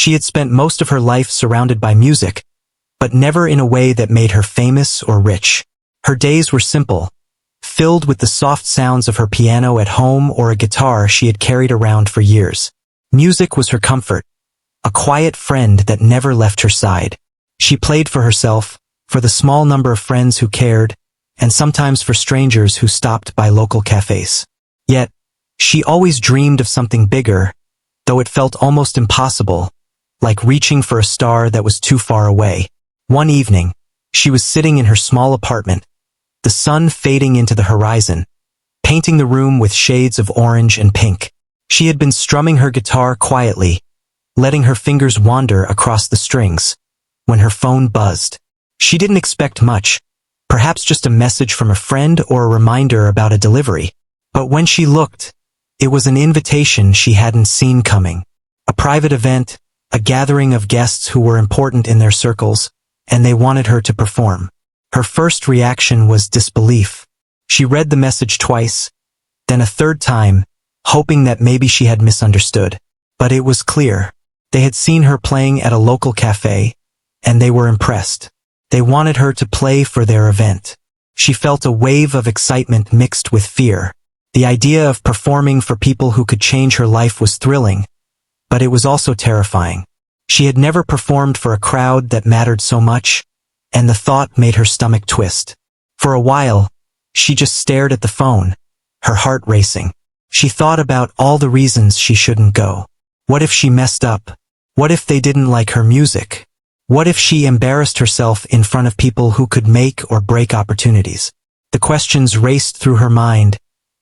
She had spent most of her life surrounded by music, but never in a way that made her famous or rich. Her days were simple, filled with the soft sounds of her piano at home or a guitar she had carried around for years. Music was her comfort, a quiet friend that never left her side. She played for herself, for the small number of friends who cared, and sometimes for strangers who stopped by local cafes. Yet, she always dreamed of something bigger, though it felt almost impossible, like reaching for a star that was too far away. One evening, she was sitting in her small apartment, the sun fading into the horizon, painting the room with shades of orange and pink. She had been strumming her guitar quietly, letting her fingers wander across the strings, when her phone buzzed. She didn't expect much, perhaps just a message from a friend or a reminder about a delivery. But when she looked, it was an invitation she hadn't seen coming. A private event, a gathering of guests who were important in their circles, and they wanted her to perform. Her first reaction was disbelief. She read the message twice, then a third time, hoping that maybe she had misunderstood. But it was clear. They had seen her playing at a local cafe, and they were impressed. They wanted her to play for their event. She felt a wave of excitement mixed with fear. The idea of performing for people who could change her life was thrilling, but it was also terrifying. She had never performed for a crowd that mattered so much, and the thought made her stomach twist. For a while, she just stared at the phone, her heart racing. She thought about all the reasons she shouldn't go. What if she messed up? What if they didn't like her music? What if she embarrassed herself in front of people who could make or break opportunities? The questions raced through her mind,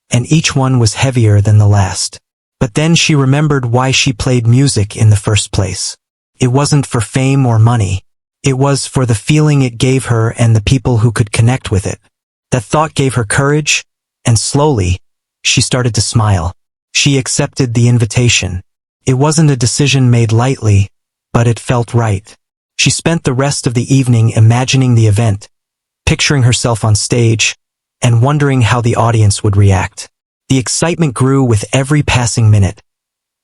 and each one was heavier than the last. But then she remembered why she played music in the first place. It wasn't for fame or money. It was for the feeling it gave her and the people who could connect with it. That thought gave her courage, and slowly, she started to smile. She accepted the invitation. It wasn't a decision made lightly, but it felt right. She spent the rest of the evening imagining the event, picturing herself on stage, and wondering how the audience would react. The excitement grew with every passing minute,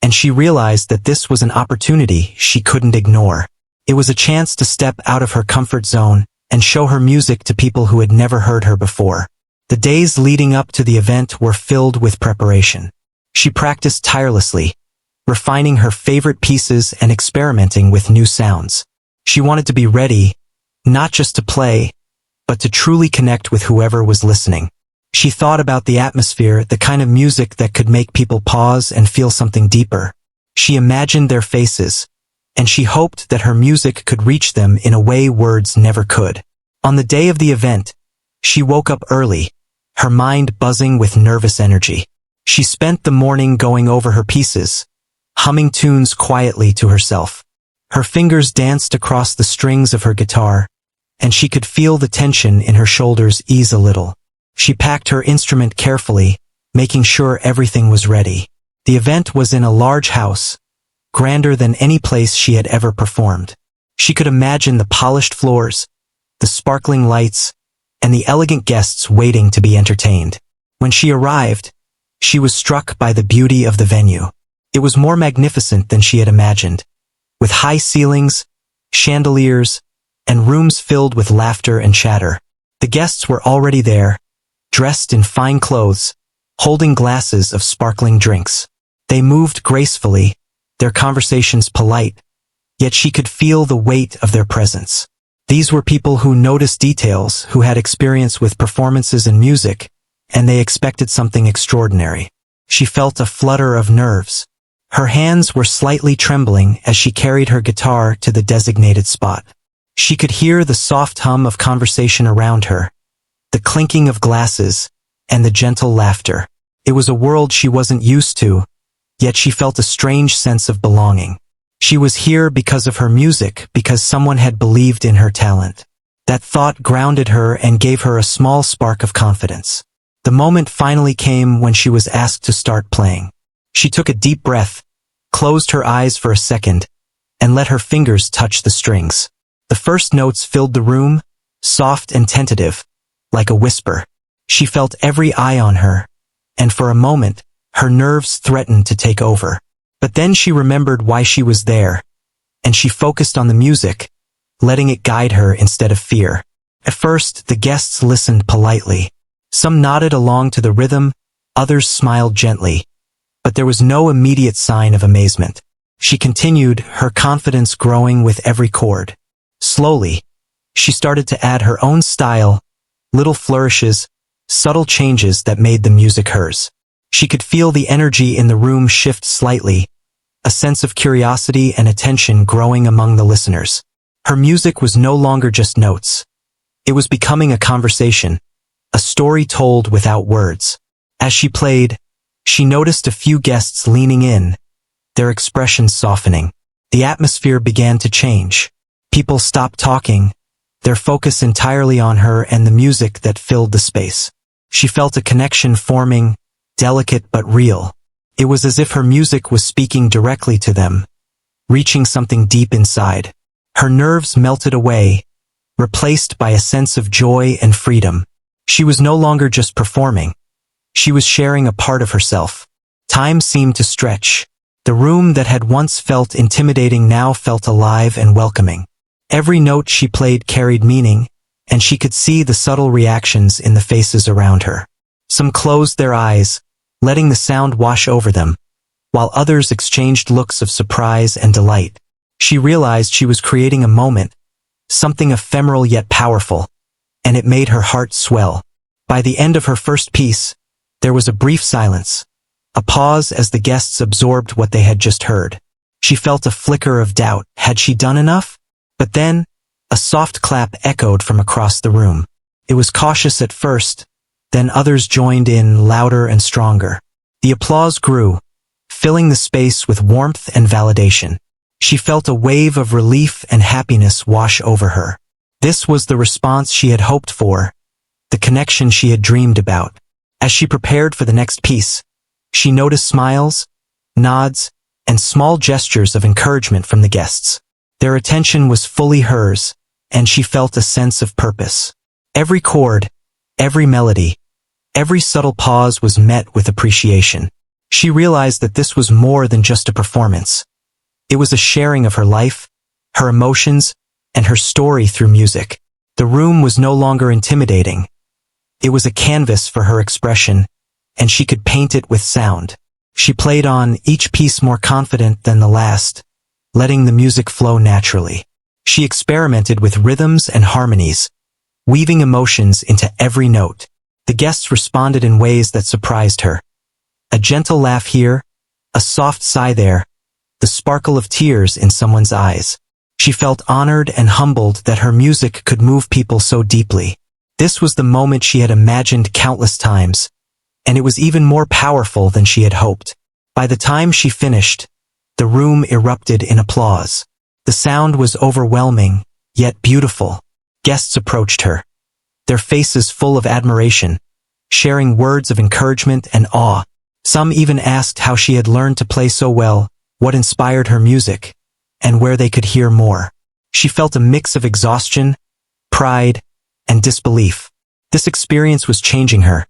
and she realized that this was an opportunity she couldn't ignore. It was a chance to step out of her comfort zone and show her music to people who had never heard her before. The days leading up to the event were filled with preparation. She practiced tirelessly, refining her favorite pieces and experimenting with new sounds. She wanted to be ready, not just to play, but to truly connect with whoever was listening. She thought about the atmosphere, the kind of music that could make people pause and feel something deeper. She imagined their faces, and she hoped that her music could reach them in a way words never could. On the day of the event, she woke up early, her mind buzzing with nervous energy. She spent the morning going over her pieces, humming tunes quietly to herself. Her fingers danced across the strings of her guitar, and she could feel the tension in her shoulders ease a little. She packed her instrument carefully, making sure everything was ready. The event was in a large house, grander than any place she had ever performed. She could imagine the polished floors, the sparkling lights, and the elegant guests waiting to be entertained. When she arrived, she was struck by the beauty of the venue. It was more magnificent than she had imagined, with high ceilings, chandeliers, and rooms filled with laughter and chatter. The guests were already there, dressed in fine clothes, holding glasses of sparkling drinks. They moved gracefully, their conversations polite, yet she could feel the weight of their presence. These were people who noticed details, who had experience with performances and music, and they expected something extraordinary. She felt a flutter of nerves. Her hands were slightly trembling as she carried her guitar to the designated spot. She could hear the soft hum of conversation around her, the clinking of glasses, and the gentle laughter. It was a world she wasn't used to, yet she felt a strange sense of belonging. She was here because of her music, because someone had believed in her talent. That thought grounded her and gave her a small spark of confidence. The moment finally came when she was asked to start playing. She took a deep breath, closed her eyes for a second, and let her fingers touch the strings. The first notes filled the room, soft and tentative, like a whisper. She felt every eye on her, and for a moment, her nerves threatened to take over. But then she remembered why she was there. and she focused on the music, letting it guide her instead of fear. At first, the guests listened politely. Some nodded along to the rhythm, others smiled gently. But there was no immediate sign of amazement. She continued, her confidence growing with every chord. Slowly, she started to add her own style, little flourishes, subtle changes that made the music hers. She could feel the energy in the room shift slightly, a sense of curiosity and attention growing among the listeners. Her music was no longer just notes. It was becoming a conversation, a story told without words. As she played, she noticed a few guests leaning in, their expressions softening. The atmosphere began to change. People stopped talking, their focus entirely on her and the music that filled the space. She felt a connection forming, delicate but real. It was as if her music was speaking directly to them, reaching something deep inside. Her nerves melted away, replaced by a sense of joy and freedom. She was no longer just performing. She was sharing a part of herself. Time seemed to stretch. The room that had once felt intimidating now felt alive and welcoming. Every note she played carried meaning, and she could see the subtle reactions in the faces around her. Some closed their eyes, letting the sound wash over them, while others exchanged looks of surprise and delight. She realized she was creating a moment, something ephemeral yet powerful, and it made her heart swell. By the end of her first piece, there was a brief silence, a pause as the guests absorbed what they had just heard. She felt a flicker of doubt. Had she done enough? But then, a soft clap echoed from across the room. It was cautious at first, then others joined in louder and stronger. The applause grew, filling the space with warmth and validation. She felt a wave of relief and happiness wash over her. This was the response she had hoped for, the connection she had dreamed about. As she prepared for the next piece, she noticed smiles, nods, and small gestures of encouragement from the guests. Their attention was fully hers, and she felt a sense of purpose. Every chord, every melody, every subtle pause was met with appreciation. She realized that this was more than just a performance. It was a sharing of her life, her emotions, and her story through music. The room was no longer intimidating. It was a canvas for her expression, and she could paint it with sound. She played on, each piece more confident than the last, letting the music flow naturally. She experimented with rhythms and harmonies, weaving emotions into every note. The guests responded in ways that surprised her. A gentle laugh here, a soft sigh there, the sparkle of tears in someone's eyes. She felt honored and humbled that her music could move people so deeply. This was the moment she had imagined countless times, and it was even more powerful than she had hoped. By the time she finished, the room erupted in applause. The sound was overwhelming, yet beautiful. Guests approached her, their faces full of admiration, sharing words of encouragement and awe. Some even asked how she had learned to play so well, what inspired her music, and where they could hear more. She felt a mix of exhaustion, pride, and disbelief. This experience was changing her,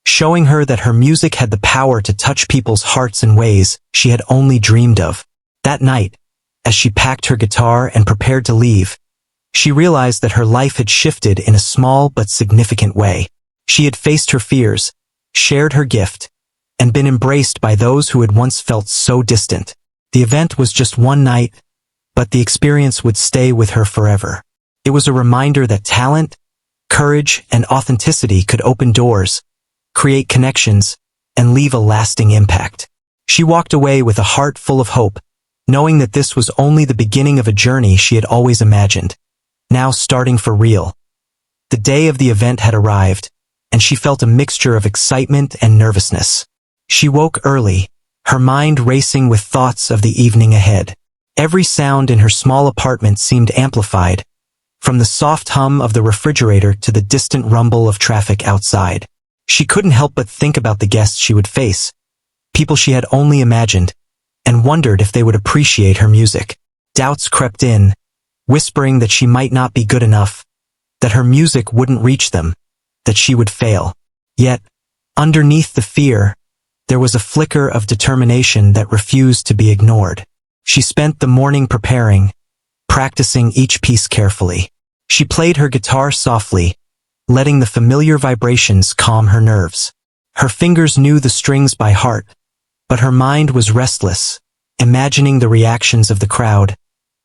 showing her that her music had the power to touch people's hearts in ways she had only dreamed of. That night, as she packed her guitar and prepared to leave, she realized that her life had shifted in a small but significant way. She had faced her fears, shared her gift, and been embraced by those who had once felt so distant. The event was just one night, but the experience would stay with her forever. It was a reminder that talent, courage, and authenticity could open doors, create connections, and leave a lasting impact. She walked away with a heart full of hope, knowing that this was only the beginning of a journey she had always imagined, now starting for real. The day of the event had arrived, and she felt a mixture of excitement and nervousness. She woke early, her mind racing with thoughts of the evening ahead. Every sound in her small apartment seemed amplified, from the soft hum of the refrigerator to the distant rumble of traffic outside. She couldn't help but think about the guests she would face, people she had only imagined, and wondered if they would appreciate her music. Doubts crept in, whispering that she might not be good enough, that her music wouldn't reach them, that she would fail. Yet, underneath the fear, there was a flicker of determination that refused to be ignored. She spent the morning preparing, practicing each piece carefully. She played her guitar softly, letting the familiar vibrations calm her nerves. Her fingers knew the strings by heart, but her mind was restless, imagining the reactions of the crowd,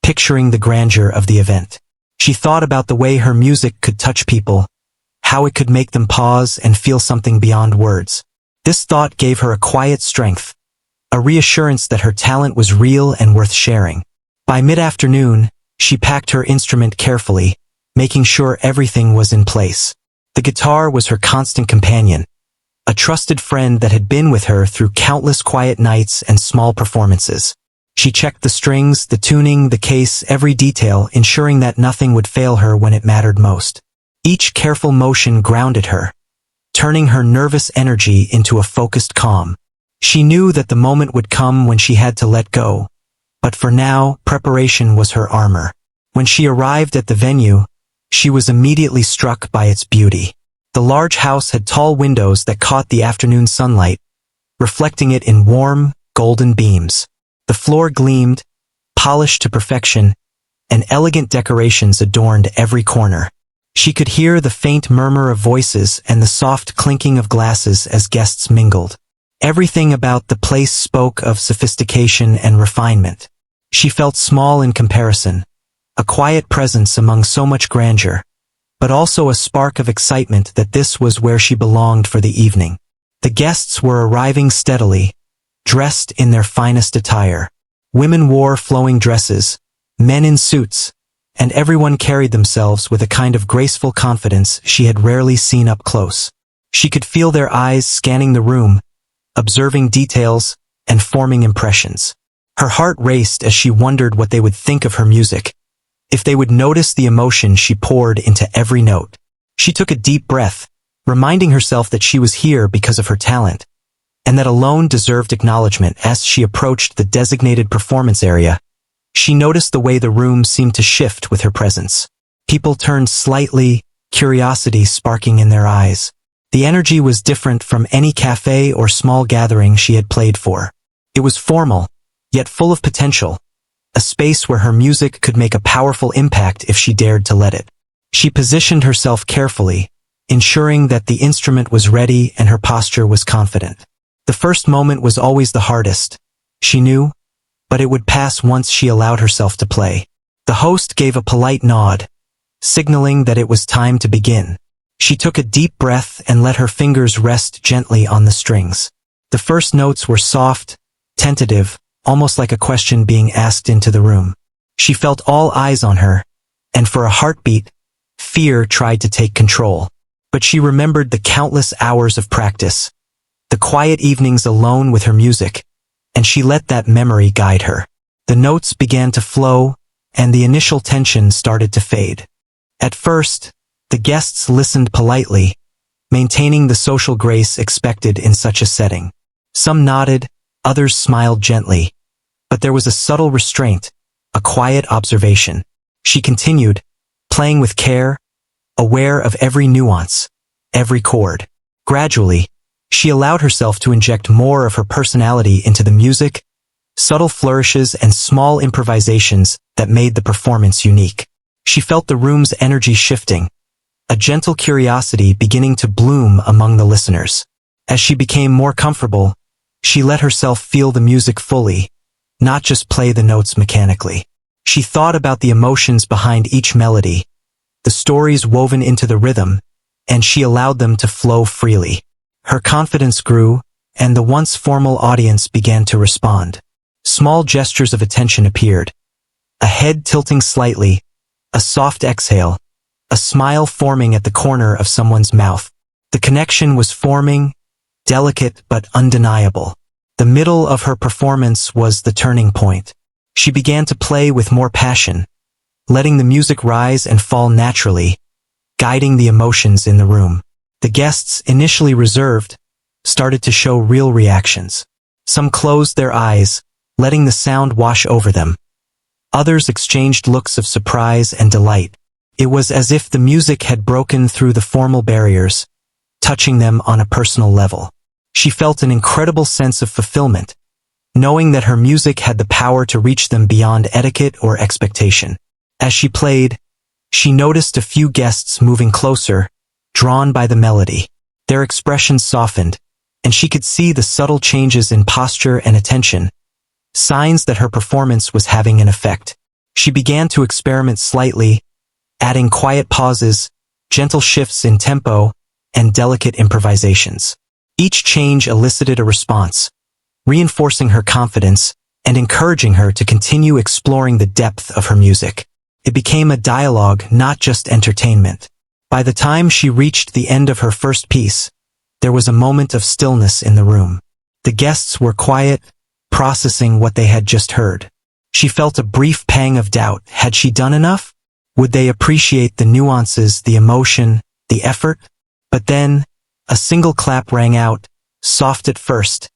picturing the grandeur of the event. She thought about the way her music could touch people, how it could make them pause and feel something beyond words. This thought gave her a quiet strength, a reassurance that her talent was real and worth sharing. By mid-afternoon, she packed her instrument carefully, making sure everything was in place. The guitar was her constant companion, a trusted friend that had been with her through countless quiet nights and small performances. She checked the strings, the tuning, the case, every detail, ensuring that nothing would fail her when it mattered most. Each careful motion grounded her, turning her nervous energy into a focused calm. She knew that the moment would come when she had to let go, but for now, preparation was her armor. When she arrived at the venue, she was immediately struck by its beauty. The large house had tall windows that caught the afternoon sunlight, reflecting it in warm, golden beams. The floor gleamed, polished to perfection, and elegant decorations adorned every corner. She could hear the faint murmur of voices and the soft clinking of glasses as guests mingled. Everything about the place spoke of sophistication and refinement. She felt small in comparison, a quiet presence among so much grandeur, but also a spark of excitement that this was where she belonged for the evening. The guests were arriving steadily, dressed in their finest attire. Women wore flowing dresses, men in suits, and everyone carried themselves with a kind of graceful confidence she had rarely seen up close. She could feel their eyes scanning the room, observing details, and forming impressions. Her heart raced as she wondered what they would think of her music, if they would notice the emotion she poured into every note. She took a deep breath, reminding herself that she was here because of her talent, and that alone deserved acknowledgement. As she approached the designated performance area, she noticed the way the room seemed to shift with her presence. People turned slightly, curiosity sparking in their eyes. The energy was different from any cafe or small gathering she had played for. It was formal, yet full of potential, a space where her music could make a powerful impact if she dared to let it. She positioned herself carefully, ensuring that the instrument was ready and her posture was confident. The first moment was always the hardest, she knew, but it would pass once she allowed herself to play. The host gave a polite nod, signaling that it was time to begin. She took a deep breath and let her fingers rest gently on the strings. The first notes were soft, tentative, almost like a question being asked into the room. She felt all eyes on her, and for a heartbeat, fear tried to take control. But she remembered the countless hours of practice, the quiet evenings alone with her music, and she let that memory guide her. The notes began to flow, and the initial tension started to fade. At first, the guests listened politely, maintaining the social grace expected in such a setting. Some nodded, others smiled gently, but there was a subtle restraint, a quiet observation. She continued, playing with care, aware of every nuance, every chord. Gradually, she allowed herself to inject more of her personality into the music, subtle flourishes and small improvisations that made the performance unique. She felt the room's energy shifting, a gentle curiosity beginning to bloom among the listeners. As she became more comfortable, she let herself feel the music fully, not just play the notes mechanically. She thought about the emotions behind each melody, the stories woven into the rhythm, and she allowed them to flow freely. Her confidence grew, and the once formal audience began to respond. Small gestures of attention appeared, a head tilting slightly, a soft exhale, a smile forming at the corner of someone's mouth. The connection was forming, delicate but undeniable. The middle of her performance was the turning point. She began to play with more passion, letting the music rise and fall naturally, guiding the emotions in the room. The guests, initially reserved, started to show real reactions. Some closed their eyes, letting the sound wash over them. Others exchanged looks of surprise and delight. It was as if the music had broken through the formal barriers, touching them on a personal level. She felt an incredible sense of fulfillment, knowing that her music had the power to reach them beyond etiquette or expectation. As she played, she noticed a few guests moving closer, drawn by the melody. Their expressions softened, and she could see the subtle changes in posture and attention, signs that her performance was having an effect. She began to experiment slightly, adding quiet pauses, gentle shifts in tempo, and delicate improvisations. Each change elicited a response, reinforcing her confidence and encouraging her to continue exploring the depth of her music. It became a dialogue, not just entertainment. By the time she reached the end of her first piece, there was a moment of stillness in the room. The guests were quiet, processing what they had just heard. She felt a brief pang of doubt. Had she done enough? Would they appreciate the nuances, the emotion, the effort? But then, a single clap rang out, soft at first,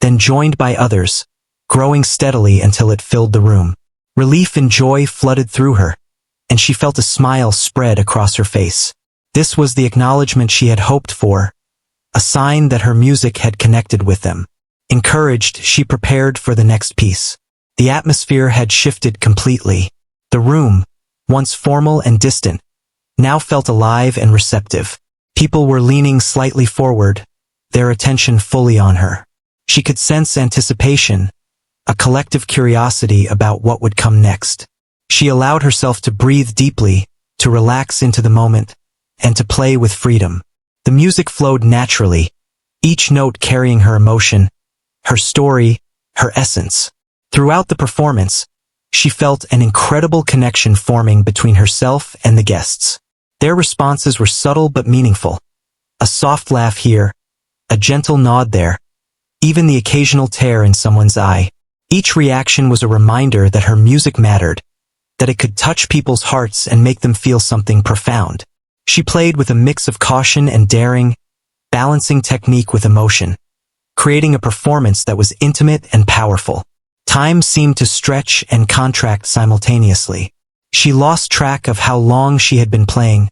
then joined by others, growing steadily until it filled the room. Relief and joy flooded through her, and she felt a smile spread across her face. This was the acknowledgement she had hoped for, a sign that her music had connected with them. Encouraged, she prepared for the next piece. The atmosphere had shifted completely. The room, once formal and distant, now felt alive and receptive. People were leaning slightly forward, their attention fully on her. She could sense anticipation, a collective curiosity about what would come next. She allowed herself to breathe deeply, to relax into the moment, and to play with freedom. The music flowed naturally, each note carrying her emotion, her story, her essence. Throughout the performance, she felt an incredible connection forming between herself and the guests. Their responses were subtle but meaningful. A soft laugh here, a gentle nod there, even the occasional tear in someone's eye. Each reaction was a reminder that her music mattered, that it could touch people's hearts and make them feel something profound. She played with a mix of caution and daring, balancing technique with emotion, creating a performance that was intimate and powerful. Time seemed to stretch and contract simultaneously. She lost track of how long she had been playing,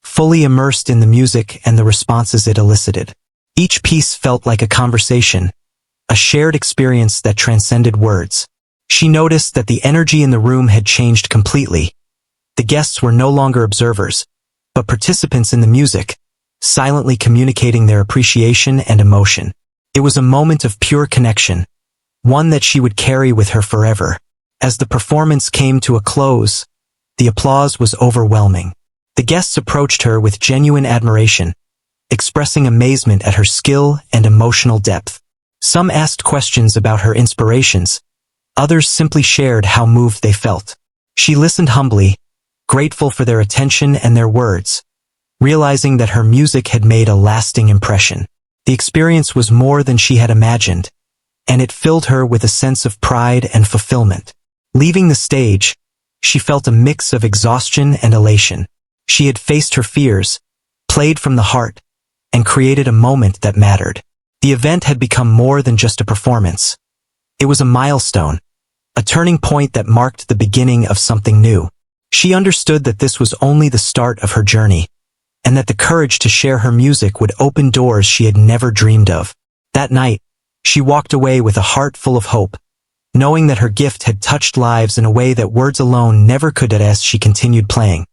fully immersed in the music and the responses it elicited. Each piece felt like a conversation, a shared experience that transcended words. She noticed that the energy in the room had changed completely. The guests were no longer observers, but participants in the music, silently communicating their appreciation and emotion. It was a moment of pure connection, one that she would carry with her forever. As the performance came to a close, the applause was overwhelming. The guests approached her with genuine admiration, expressing amazement at her skill and emotional depth. Some asked questions about her inspirations, others simply shared how moved they felt. She listened humbly, grateful for their attention and their words, realizing that her music had made a lasting impression. The experience was more than she had imagined, and it filled her with a sense of pride and fulfillment. Leaving the stage, she felt a mix of exhaustion and elation. She had faced her fears, played from the heart, and created a moment that mattered. The event had become more than just a performance. It was a milestone, a turning point that marked the beginning of something new. She understood that this was only the start of her journey, and that the courage to share her music would open doors she had never dreamed of. That night, she walked away with a heart full of hope, knowing that her gift had touched lives in a way that words alone never could. As she continued playing,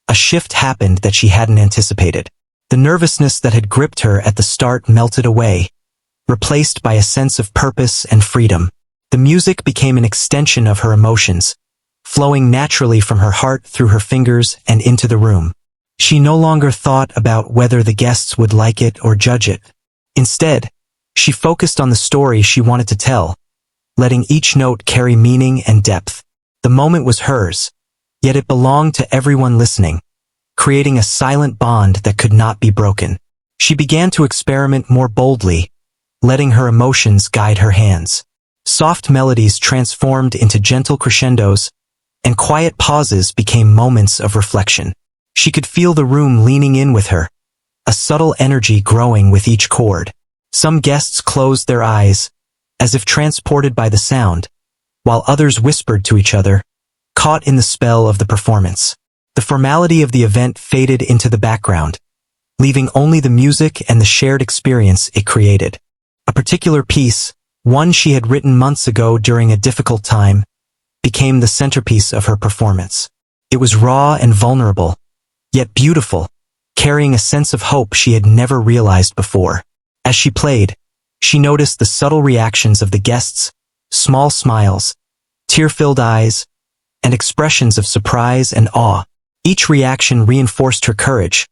a shift happened that she hadn't anticipated. The nervousness that had gripped her at the start melted away, replaced by a sense of purpose and freedom. The music became an extension of her emotions, flowing naturally from her heart through her fingers and into the room. She no longer thought about whether the guests would like it or judge it. Instead, she focused on the story she wanted to tell, letting each note carry meaning and depth. The moment was hers, yet it belonged to everyone listening, creating a silent bond that could not be broken. She began to experiment more boldly, letting her emotions guide her hands. Soft melodies transformed into gentle crescendos, and quiet pauses became moments of reflection. She could feel the room leaning in with her, a subtle energy growing with each chord. Some guests closed their eyes, as if transported by the sound, while others whispered to each other, caught in the spell of the performance. The formality of the event faded into the background, leaving only the music and the shared experience it created. A particular piece, one she had written months ago during a difficult time, became the centerpiece of her performance. It was raw and vulnerable, yet beautiful, carrying a sense of hope she had never realized before. As she played, she noticed the subtle reactions of the guests, small smiles, tear-filled eyes, and expressions of surprise and awe. Each reaction reinforced her courage,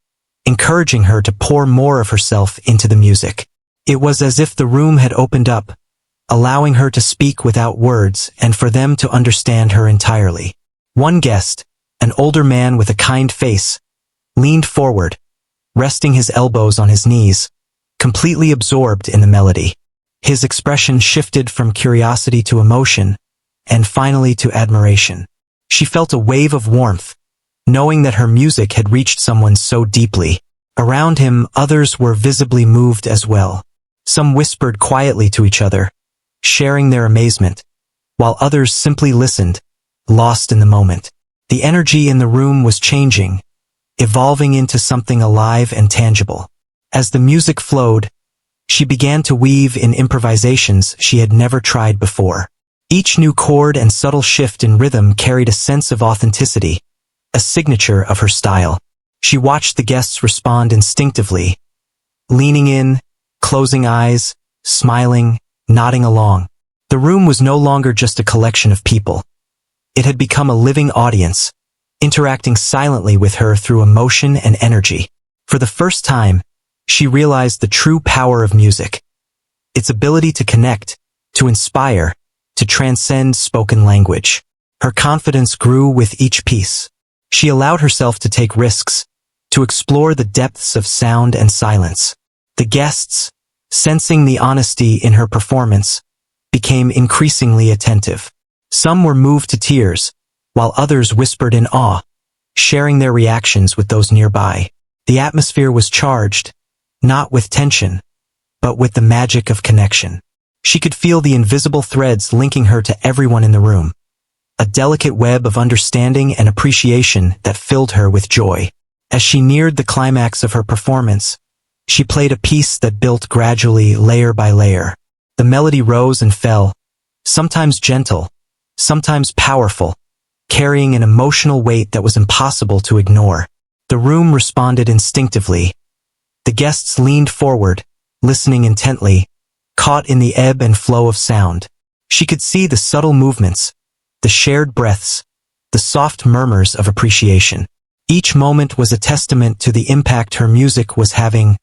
encouraging her to pour more of herself into the music. It was as if the room had opened up, allowing her to speak without words and for them to understand her entirely. One guest, an older man with a kind face, leaned forward, resting his elbows on his knees, completely absorbed in the melody. His expression shifted from curiosity to emotion, and finally to admiration. She felt a wave of warmth, knowing that her music had reached someone so deeply. Around him, others were visibly moved as well. Some whispered quietly to each other, sharing their amazement, while others simply listened, lost in the moment. The energy in the room was changing, evolving into something alive and tangible. As the music flowed, she began to weave in improvisations she had never tried before. Each new chord and subtle shift in rhythm carried a sense of authenticity, a signature of her style. She watched the guests respond instinctively, leaning in, closing eyes, smiling, nodding along. The room was no longer just a collection of people. It had become a living audience, interacting silently with her through emotion and energy. For the first time, she realized the true power of music, its ability to connect, to inspire, to transcend spoken language. Her confidence grew with each piece. She allowed herself to take risks, to explore the depths of sound and silence. The guests, sensing the honesty in her performance, became increasingly attentive. Some were moved to tears, while others whispered in awe, sharing their reactions with those nearby. The atmosphere was charged, not with tension, but with the magic of connection. She could feel the invisible threads linking her to everyone in the room, a delicate web of understanding and appreciation that filled her with joy. As she neared the climax of her performance, she played a piece that built gradually, layer by layer. The melody rose and fell, sometimes gentle, sometimes powerful, carrying an emotional weight that was impossible to ignore. The room responded instinctively. The guests leaned forward, listening intently, caught in the ebb and flow of sound. She could see the subtle movements, the shared breaths, the soft murmurs of appreciation. Each moment was a testament to the impact her music was having,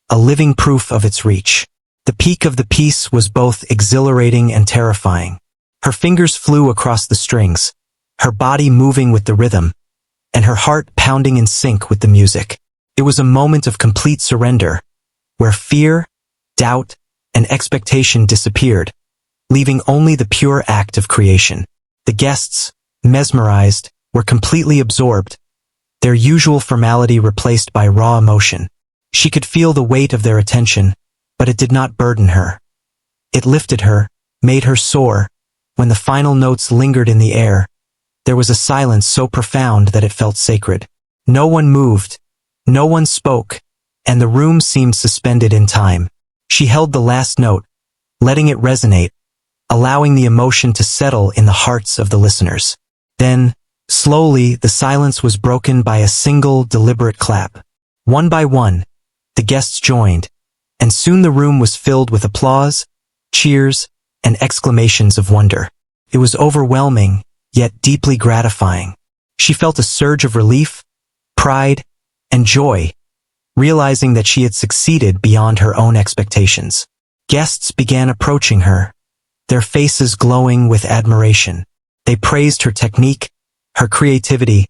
a living proof of its reach. The peak of the piece was both exhilarating and terrifying. Her fingers flew across the strings, her body moving with the rhythm, and her heart pounding in sync with the music. It was a moment of complete surrender, where fear, doubt, and expectation disappeared, leaving only the pure act of creation. The guests, mesmerized, were completely absorbed, their usual formality replaced by raw emotion. She could feel the weight of their attention, but it did not burden her. It lifted her, made her soar. When the final notes lingered in the air, there was a silence so profound that it felt sacred. No one moved, no one spoke, and the room seemed suspended in time. She held the last note, letting it resonate, allowing the emotion to settle in the hearts of the listeners. Then, slowly, the silence was broken by a single, deliberate clap. One by one, the guests joined, and soon the room was filled with applause, cheers, and exclamations of wonder. It was overwhelming, yet deeply gratifying. She felt a surge of relief, pride, and joy, realizing that she had succeeded beyond her own expectations. Guests began approaching her, their faces glowing with admiration. They praised her technique, her creativity,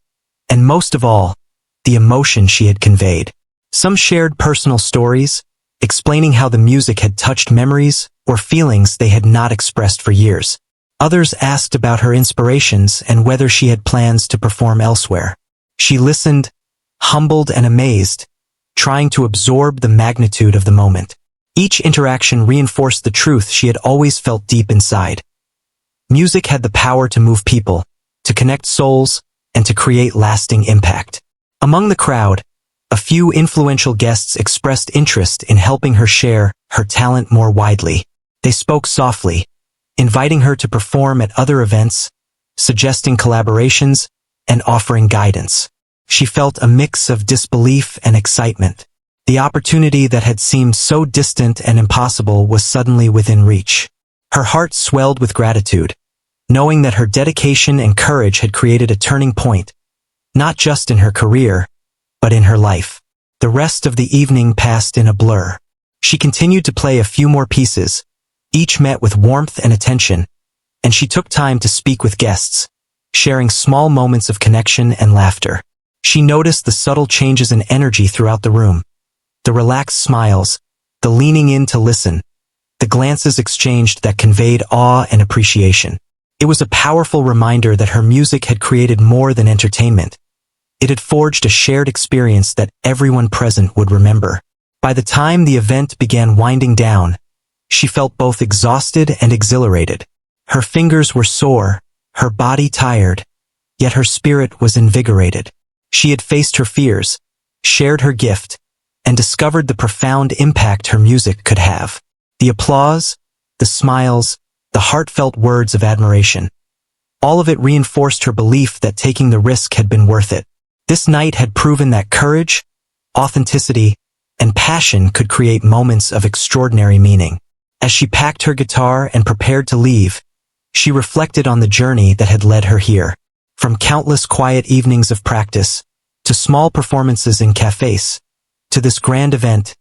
and most of all, the emotion she had conveyed. Some shared personal stories, explaining how the music had touched memories or feelings they had not expressed for years. Others asked about her inspirations and whether she had plans to perform elsewhere. She listened, humbled and amazed, trying to absorb the magnitude of the moment. Each interaction reinforced the truth she had always felt deep inside. Music had the power to move people, to connect souls, and to create lasting impact. Among the crowd, a few influential guests expressed interest in helping her share her talent more widely. They spoke softly, inviting her to perform at other events, suggesting collaborations, and offering guidance. She felt a mix of disbelief and excitement. The opportunity that had seemed so distant and impossible was suddenly within reach. Her heart swelled with gratitude, knowing that her dedication and courage had created a turning point, not just in her career, but in her life. The rest of the evening passed in a blur. She continued to play a few more pieces, each met with warmth and attention, and she took time to speak with guests, sharing small moments of connection and laughter. She noticed the subtle changes in energy throughout the room. The relaxed smiles, the leaning in to listen, the glances exchanged that conveyed awe and appreciation. It was a powerful reminder that her music had created more than entertainment. It had forged a shared experience that everyone present would remember. By the time the event began winding down, she felt both exhausted and exhilarated. Her fingers were sore, her body tired, yet her spirit was invigorated. She had faced her fears, shared her gift, and discovered the profound impact her music could have. The applause, the smiles, the heartfelt words of admiration. All of it reinforced her belief that taking the risk had been worth it. This night had proven that courage, authenticity, and passion could create moments of extraordinary meaning. As she packed her guitar and prepared to leave, she reflected on the journey that had led her here. From countless quiet evenings of practice, to small performances in cafes, to this grand event,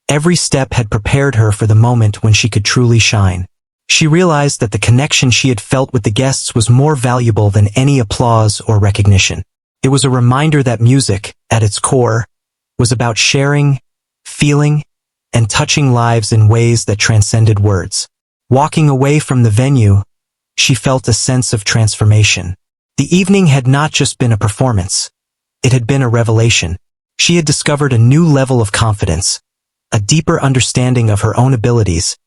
every step had prepared her for the moment when she could truly shine. She realized that the connection she had felt with the guests was more valuable than any applause or recognition. It was a reminder that music, at its core, was about sharing, feeling, and touching lives in ways that transcended words. Walking away from the venue, she felt a sense of transformation. The evening had not just been a performance. It had been a revelation. She had discovered a new level of confidence, a deeper understanding of her own abilities,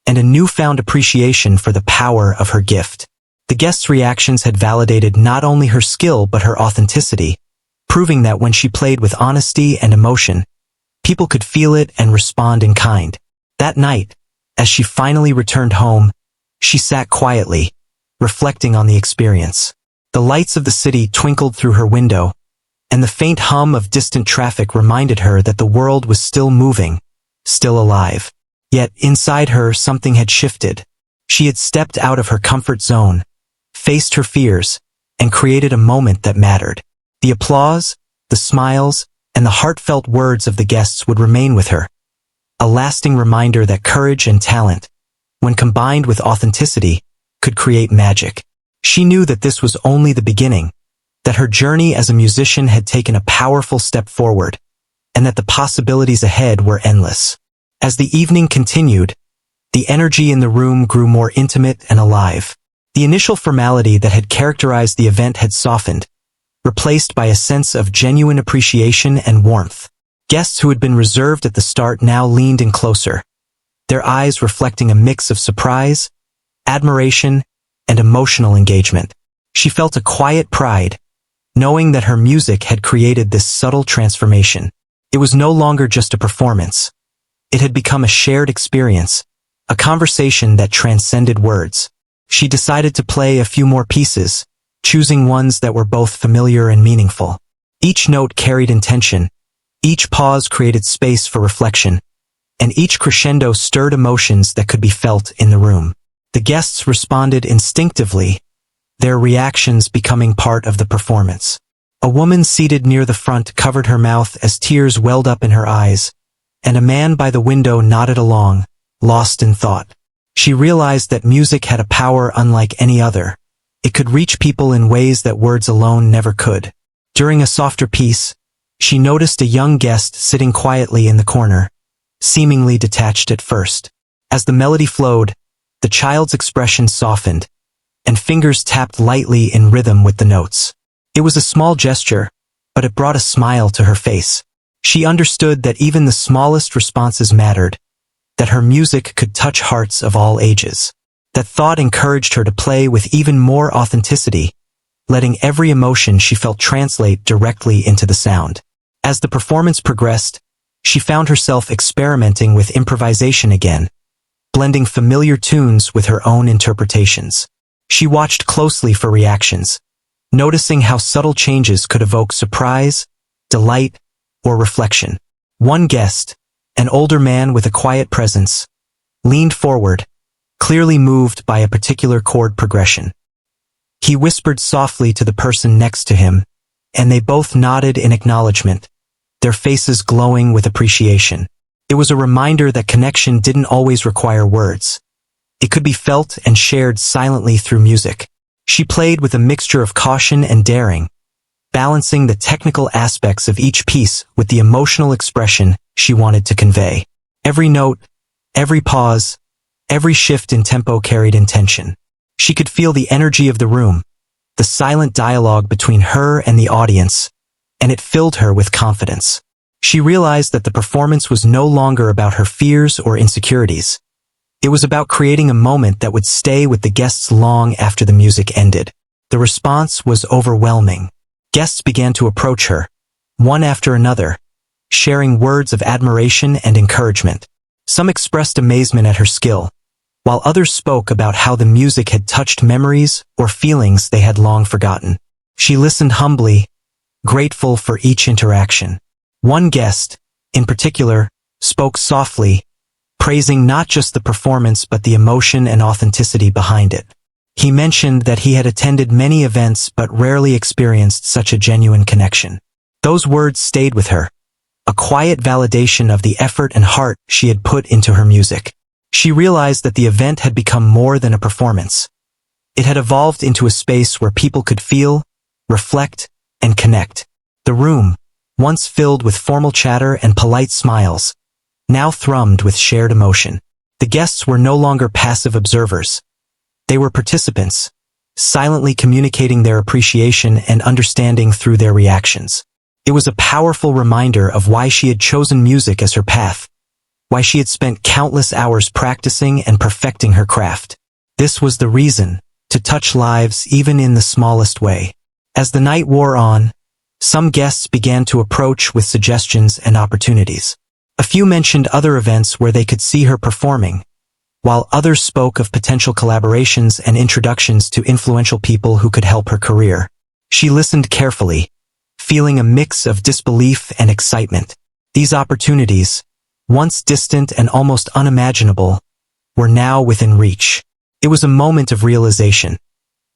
and a newfound appreciation for the power of her gift. The guests' reactions had validated not only her skill but her authenticity, proving that when she played with honesty and emotion, people could feel it and respond in kind. That night, as she finally returned home, she sat quietly, reflecting on the experience. The lights of the city twinkled through her window, and the faint hum of distant traffic reminded her that the world was still moving, still alive. Yet, inside her, something had shifted. She had stepped out of her comfort zone, faced her fears, and created a moment that mattered. The applause, the smiles, and the heartfelt words of the guests would remain with her, a lasting reminder that courage and talent, when combined with authenticity, could create magic. She knew that this was only the beginning, that her journey as a musician had taken a powerful step forward, and that the possibilities ahead were endless. As the evening continued, the energy in the room grew more intimate and alive. The initial formality that had characterized the event had softened, replaced by a sense of genuine appreciation and warmth. Guests who had been reserved at the start now leaned in closer, their eyes reflecting a mix of surprise, admiration, and emotional engagement. She felt a quiet pride, knowing that her music had created this subtle transformation. It was no longer just a performance. It had become a shared experience, a conversation that transcended words. She decided to play a few more pieces, choosing ones that were both familiar and meaningful. Each note carried intention, each pause created space for reflection, and each crescendo stirred emotions that could be felt in the room. The guests responded instinctively, their reactions becoming part of the performance. A woman seated near the front covered her mouth as tears welled up in her eyes, and a man by the window nodded along, lost in thought. She realized that music had a power unlike any other. It could reach people in ways that words alone never could. During a softer piece, she noticed a young guest sitting quietly in the corner, seemingly detached at first. As the melody flowed, the child's expression softened, and fingers tapped lightly in rhythm with the notes. It was a small gesture, but it brought a smile to her face. She understood that even the smallest responses mattered, that her music could touch hearts of all ages. That thought encouraged her to play with even more authenticity, letting every emotion she felt translate directly into the sound. As the performance progressed, she found herself experimenting with improvisation again, blending familiar tunes with her own interpretations. She watched closely for reactions, noticing how subtle changes could evoke surprise, delight, or reflection. One guest, an older man with a quiet presence, leaned forward, clearly moved by a particular chord progression. He whispered softly to the person next to him, and they both nodded in acknowledgement, their faces glowing with appreciation. It was a reminder that connection didn't always require words. It could be felt and shared silently through music. She played with a mixture of caution and daring, balancing the technical aspects of each piece with the emotional expression she wanted to convey. Every note, every pause, every shift in tempo carried intention. She could feel the energy of the room, the silent dialogue between her and the audience, and it filled her with confidence. She realized that the performance was no longer about her fears or insecurities. It was about creating a moment that would stay with the guests long after the music ended. The response was overwhelming. Guests began to approach her, one after another, sharing words of admiration and encouragement. Some expressed amazement at her skill, while others spoke about how the music had touched memories or feelings they had long forgotten. She listened humbly, grateful for each interaction. One guest, in particular, spoke softly, praising not just the performance but the emotion and authenticity behind it. He mentioned that he had attended many events but rarely experienced such a genuine connection. Those words stayed with her, a quiet validation of the effort and heart she had put into her music. She realized that the event had become more than a performance. It had evolved into a space where people could feel, reflect, and connect. The room, once filled with formal chatter and polite smiles, now thrummed with shared emotion. The guests were no longer passive observers. They were participants, silently communicating their appreciation and understanding through their reactions. It was a powerful reminder of why she had chosen music as her path, why she had spent countless hours practicing and perfecting her craft. This was the reason, to touch lives even in the smallest way. As the night wore on, some guests began to approach with suggestions and opportunities. A few mentioned other events where they could see her performing, while others spoke of potential collaborations and introductions to influential people who could help her career. She listened carefully, feeling a mix of disbelief and excitement. These opportunities, once distant and almost unimaginable, were now within reach. It was a moment of realization.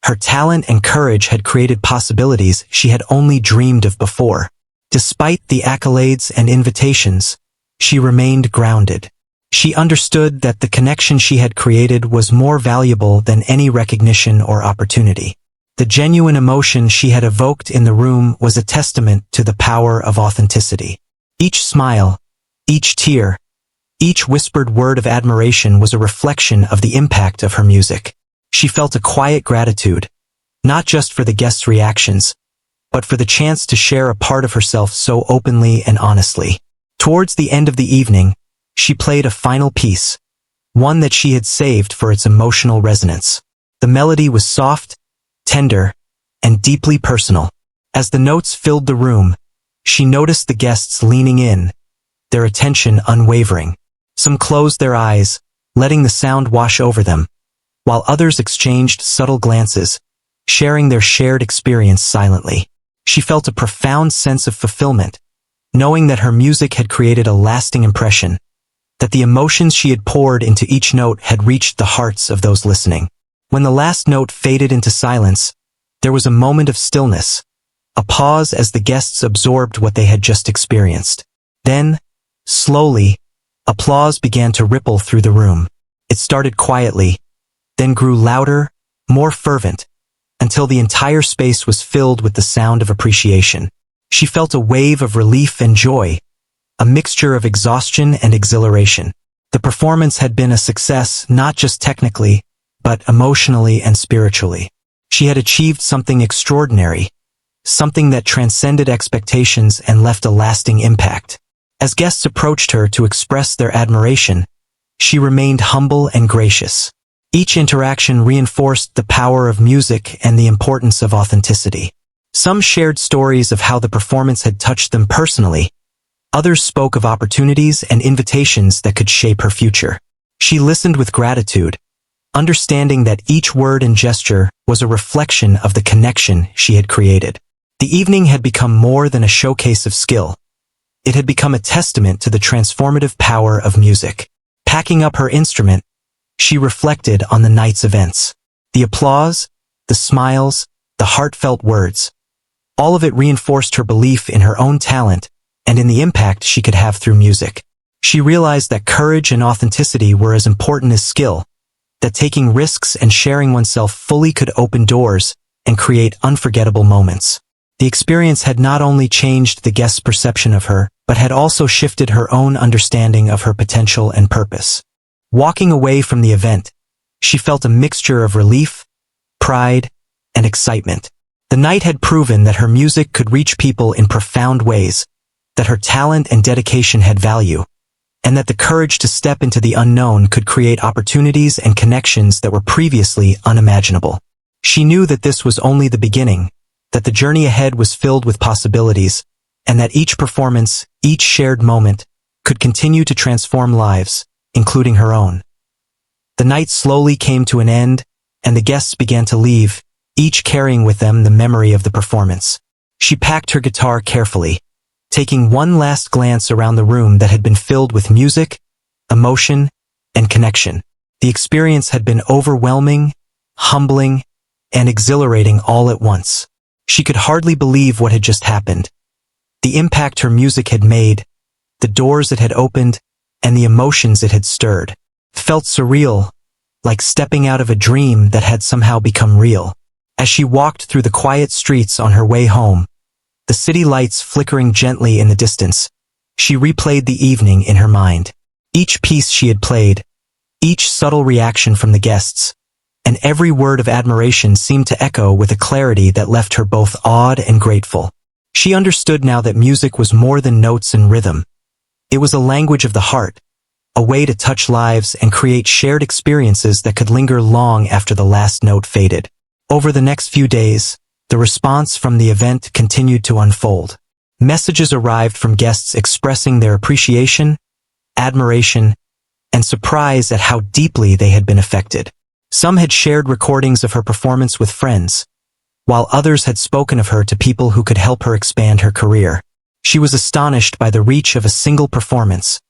Her talent and courage had created possibilities she had only dreamed of before. Despite the accolades and invitations, she remained grounded. She understood that the connection she had created was more valuable than any recognition or opportunity. The genuine emotion she had evoked in the room was a testament to the power of authenticity. Each smile, each tear, each whispered word of admiration was a reflection of the impact of her music. She felt a quiet gratitude, not just for the guests' reactions, but for the chance to share a part of herself so openly and honestly. Towards the end of the evening, she played a final piece, one that she had saved for its emotional resonance. The melody was soft, tender, and deeply personal. As the notes filled the room, she noticed the guests leaning in, their attention unwavering. Some closed their eyes, letting the sound wash over them, while others exchanged subtle glances, sharing their shared experience silently. She felt a profound sense of fulfillment, knowing that her music had created a lasting impression, that the emotions she had poured into each note had reached the hearts of those listening. When the last note faded into silence, there was a moment of stillness, a pause as the guests absorbed what they had just experienced. Then, slowly, applause began to ripple through the room. It started quietly, then grew louder, more fervent, until the entire space was filled with the sound of appreciation. She felt a wave of relief and joy, a mixture of exhaustion and exhilaration. The performance had been a success not just technically, but emotionally and spiritually. She had achieved something extraordinary, something that transcended expectations and left a lasting impact. As guests approached her to express their admiration, she remained humble and gracious. Each interaction reinforced the power of music and the importance of authenticity. Some shared stories of how the performance had touched them personally. Others spoke of opportunities and invitations that could shape her future. She listened with gratitude, understanding that each word and gesture was a reflection of the connection she had created. The evening had become more than a showcase of skill. It had become a testament to the transformative power of music. Packing up her instrument, she reflected on the night's events. The applause, the smiles, the heartfelt words. All of it reinforced her belief in her own talent and in the impact she could have through music. She realized that courage and authenticity were as important as skill, that taking risks and sharing oneself fully could open doors and create unforgettable moments. The experience had not only changed the guests' perception of her, but had also shifted her own understanding of her potential and purpose. Walking away from the event, she felt a mixture of relief, pride, and excitement. The night had proven that her music could reach people in profound ways, that her talent and dedication had value, and that the courage to step into the unknown could create opportunities and connections that were previously unimaginable. She knew that this was only the beginning, that the journey ahead was filled with possibilities, and that each performance, each shared moment, could continue to transform lives, including her own. The night slowly came to an end, and the guests began to leave, each carrying with them the memory of the performance. She packed her guitar carefully, taking one last glance around the room that had been filled with music, emotion, and connection. The experience had been overwhelming, humbling, and exhilarating all at once. She could hardly believe what had just happened. The impact her music had made, the doors it had opened, and the emotions it had stirred, felt surreal, like stepping out of a dream that had somehow become real. As she walked through the quiet streets on her way home, the city lights flickering gently in the distance, she replayed the evening in her mind. Each piece she had played, each subtle reaction from the guests, and every word of admiration seemed to echo with a clarity that left her both awed and grateful. She understood now that music was more than notes and rhythm. It was a language of the heart, a way to touch lives and create shared experiences that could linger long after the last note faded. Over the next few days, the response from the event continued to unfold. Messages arrived from guests expressing their appreciation, admiration, and surprise at how deeply they had been affected. Some had shared recordings of her performance with friends, while others had spoken of her to people who could help her expand her career. She was astonished by the reach of a single performance,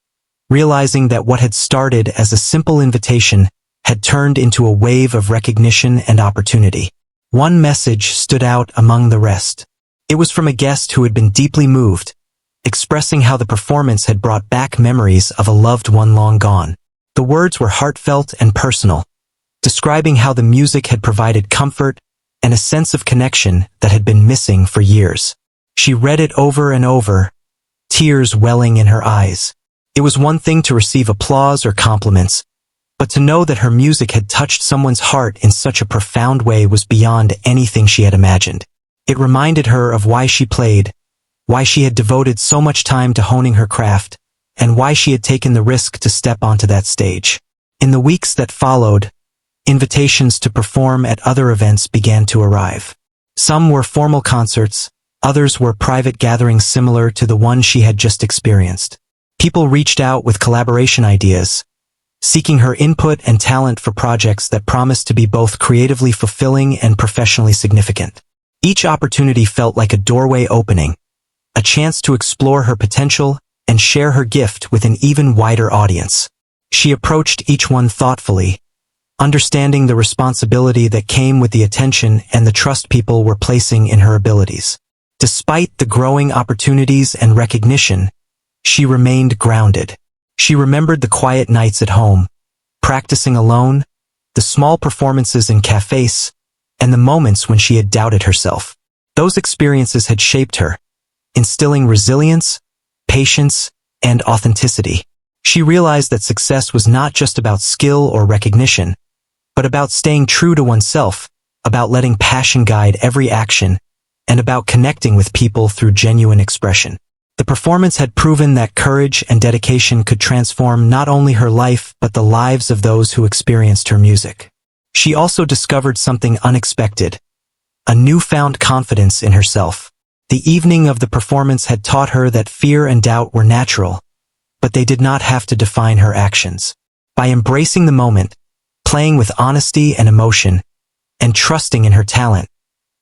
realizing that what had started as a simple invitation had turned into a wave of recognition and opportunity. One message stood out among the rest. It was from a guest who had been deeply moved, expressing how the performance had brought back memories of a loved one long gone. The words were heartfelt and personal, describing how the music had provided comfort and a sense of connection that had been missing for years. She read it over and over, tears welling in her eyes. It was one thing to receive applause or compliments, but to know that her music had touched someone's heart in such a profound way was beyond anything she had imagined. It reminded her of why she played, why she had devoted so much time to honing her craft, and why she had taken the risk to step onto that stage. In the weeks that followed, invitations to perform at other events began to arrive. Some were formal concerts, others were private gatherings similar to the one she had just experienced. People reached out with collaboration ideas, seeking her input and talent for projects that promised to be both creatively fulfilling and professionally significant. Each opportunity felt like a doorway opening, a chance to explore her potential and share her gift with an even wider audience. She approached each one thoughtfully, understanding the responsibility that came with the attention and the trust people were placing in her abilities. Despite the growing opportunities and recognition, she remained grounded. She remembered the quiet nights at home, practicing alone, the small performances in cafes, and the moments when she had doubted herself. Those experiences had shaped her, instilling resilience, patience, and authenticity. She realized that success was not just about skill or recognition, but about staying true to oneself, about letting passion guide every action, and about connecting with people through genuine expression. The performance had proven that courage and dedication could transform not only her life but the lives of those who experienced her music. She also discovered something unexpected, a newfound confidence in herself. The evening of the performance had taught her that fear and doubt were natural, but they did not have to define her actions. By embracing the moment, playing with honesty and emotion, and trusting in her talent.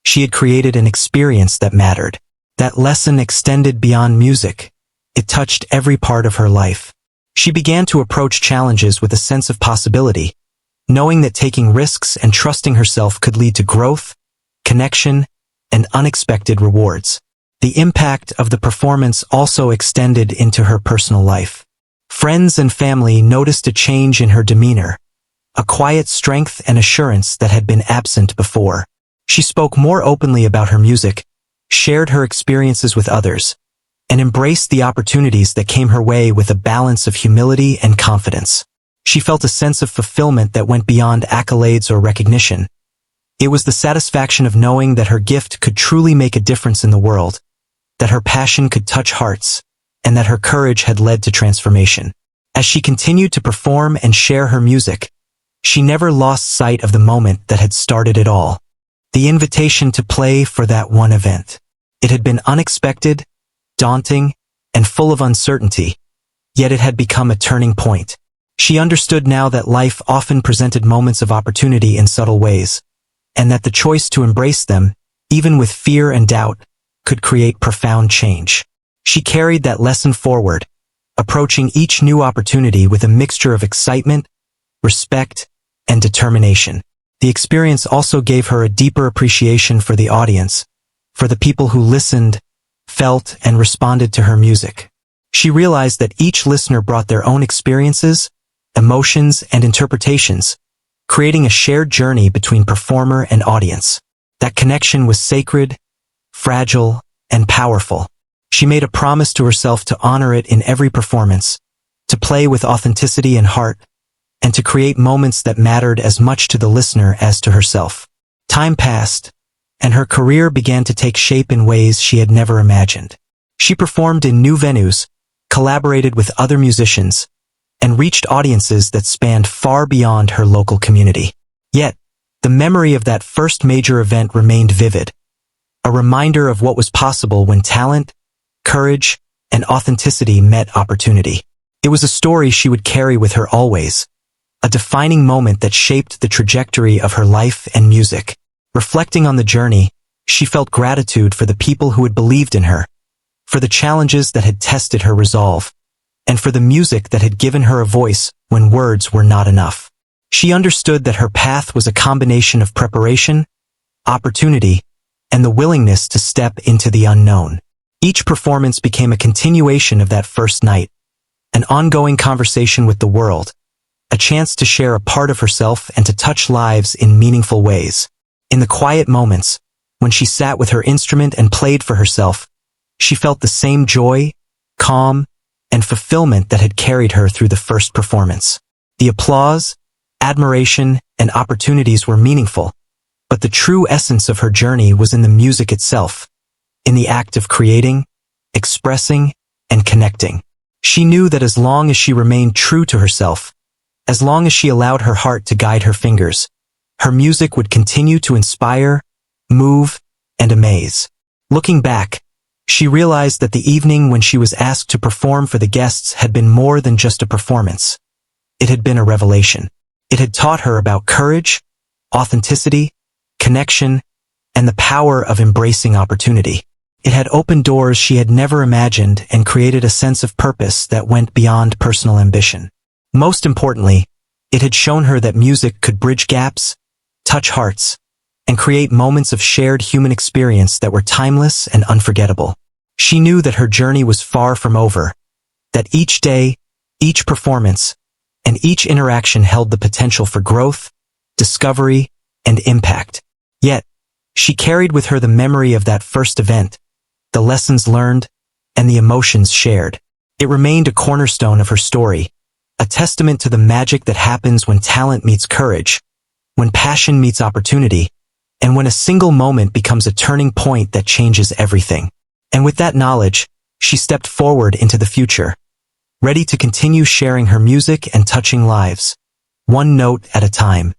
She had created an experience that mattered. That lesson extended beyond music. It touched every part of her life. She began to approach challenges with a sense of possibility, knowing that taking risks and trusting herself could lead to growth, connection, and unexpected rewards. The impact of the performance also extended into her personal life. Friends and family noticed a change in her demeanor, a quiet strength and assurance that had been absent before. She spoke more openly about her music, shared her experiences with others, and embraced the opportunities that came her way with a balance of humility and confidence. She felt a sense of fulfillment that went beyond accolades or recognition. It was the satisfaction of knowing that her gift could truly make a difference in the world, that her passion could touch hearts, and that her courage had led to transformation. As she continued to perform and share her music, she never lost sight of the moment that had started it all. The invitation to play for that one event. It had been unexpected, daunting, and full of uncertainty, yet it had become a turning point. She understood now that life often presented moments of opportunity in subtle ways, and that the choice to embrace them, even with fear and doubt, could create profound change. She carried that lesson forward, approaching each new opportunity with a mixture of excitement, respect, and determination. The experience also gave her a deeper appreciation for the audience, for the people who listened, felt, and responded to her music. She realized that each listener brought their own experiences, emotions, and interpretations, creating a shared journey between performer and audience. That connection was sacred, fragile, and powerful. She made a promise to herself to honor it in every performance, to play with authenticity and heart, and to create moments that mattered as much to the listener as to herself. Time passed, and her career began to take shape in ways she had never imagined. She performed in new venues, collaborated with other musicians, and reached audiences that spanned far beyond her local community. Yet, the memory of that first major event remained vivid, a reminder of what was possible when talent, courage, and authenticity met opportunity. It was a story she would carry with her always, a defining moment that shaped the trajectory of her life and music. Reflecting on the journey, she felt gratitude for the people who had believed in her, for the challenges that had tested her resolve, and for the music that had given her a voice when words were not enough. She understood that her path was a combination of preparation, opportunity, and the willingness to step into the unknown. Each performance became a continuation of that first night, an ongoing conversation with the world, a chance to share a part of herself and to touch lives in meaningful ways. In the quiet moments, when she sat with her instrument and played for herself, she felt the same joy, calm, and fulfillment that had carried her through the first performance. The applause, admiration, and opportunities were meaningful, but the true essence of her journey was in the music itself, in the act of creating, expressing, and connecting. She knew that as long as she remained true to herself, as long as she allowed her heart to guide her fingers, her music would continue to inspire, move, and amaze. Looking back, she realized that the evening when she was asked to perform for the guests had been more than just a performance. It had been a revelation. It had taught her about courage, authenticity, connection, and the power of embracing opportunity. It had opened doors she had never imagined and created a sense of purpose that went beyond personal ambition. Most importantly, it had shown her that music could bridge gaps, touch hearts, and create moments of shared human experience that were timeless and unforgettable. She knew that her journey was far from over, that each day, each performance, and each interaction held the potential for growth, discovery, and impact. Yet, she carried with her the memory of that first event, the lessons learned, and the emotions shared. It remained a cornerstone of her story, a testament to the magic that happens when talent meets courage, when passion meets opportunity, and when a single moment becomes a turning point that changes everything. And with that knowledge, she stepped forward into the future, ready to continue sharing her music and touching lives, one note at a time.